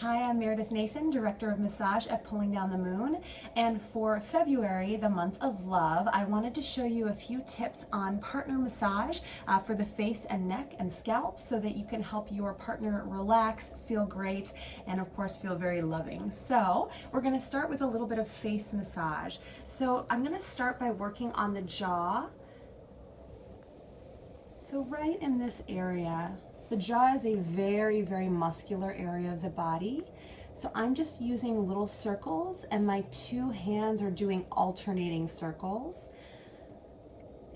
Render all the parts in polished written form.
Hi, I'm Meredith Nathan, Director of Massage at Pulling Down the Moon. And for February, the month of love, I wanted to show you a few tips on partner massage for the face and neck and scalp so that you can help your partner relax, feel great, and of course feel very loving. So we're going to start with a little bit of face massage. So I'm going to start by working on the jaw. So right in this area. The jaw is a very, very muscular area of the body. So I'm just using little circles and my two hands are doing alternating circles.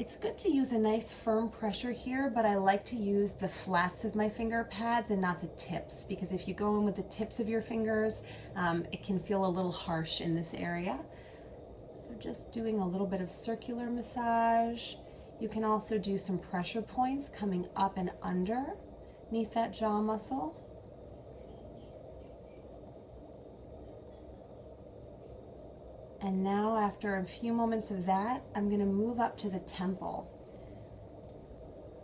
It's good to use a nice firm pressure here, but I like to use the flats of my finger pads and not the tips, because if you go in with the tips of your fingers, it can feel a little harsh in this area. So just doing a little bit of circular massage. You can also do some pressure points coming up and underneath that jaw muscle. And now after a few moments of that, I'm going to move up to the temple.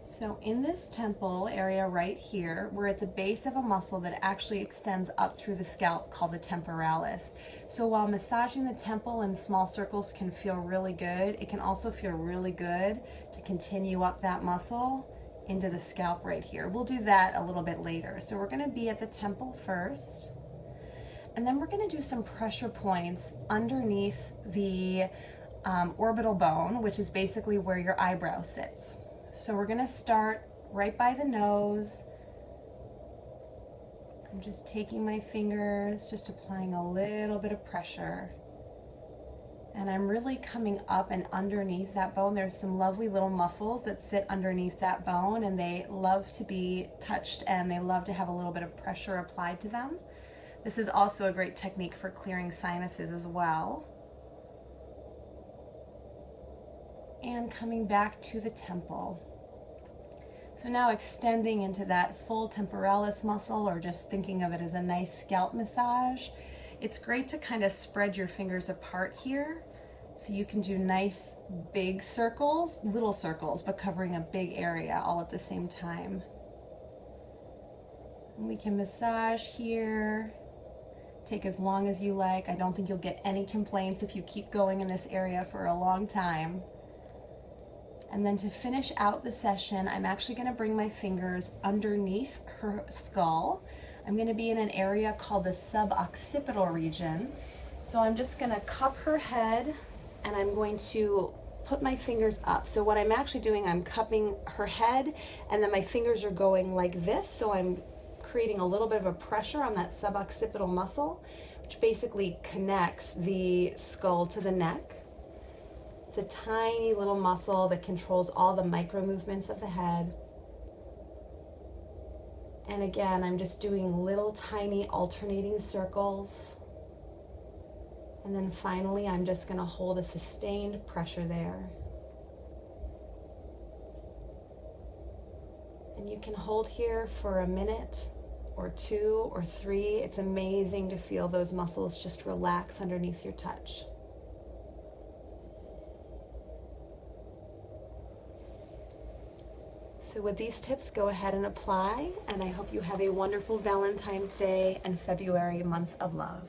So in this temple area right here, we're at the base of a muscle that actually extends up through the scalp called the temporalis. So while massaging the temple in small circles can feel really good, it can also feel really good to continue up that muscle into the scalp right here. We'll do that a little bit later. So we're going to be at the temple first, and then we're going to do some pressure points underneath the orbital bone, which is basically where your eyebrow sits. So we're going to start right by the nose. I'm just taking my fingers, just applying a little bit of pressure. And I'm really coming up and underneath that bone. There's some lovely little muscles that sit underneath that bone, and they love to be touched and they love to have a little bit of pressure applied to them. This is also a great technique for clearing sinuses as well. And coming back to the temple. So now extending into that full temporalis muscle, or just thinking of it as a nice scalp massage. It's great to kind of spread your fingers apart here, so you can do nice big circles, little circles, but covering a big area all at the same time. And we can massage here, take as long as you like. I don't think you'll get any complaints if you keep going in this area for a long time. And then to finish out the session, I'm actually going to bring my fingers underneath her skull. I'm going to be in an area called the suboccipital region. So I'm just going to cup her head and I'm going to put my fingers up. So what I'm actually doing, I'm cupping her head and then my fingers are going like this. So I'm creating a little bit of a pressure on that suboccipital muscle, which basically connects the skull to the neck. It's a tiny little muscle that controls all the micro movements of the head. And again, I'm just doing little tiny alternating circles. And then finally, I'm just going to hold a sustained pressure there. And you can hold here for a minute or two or three. It's amazing to feel those muscles just relax underneath your touch. So with these tips, go ahead and apply, and I hope you have a wonderful Valentine's Day and February month of love.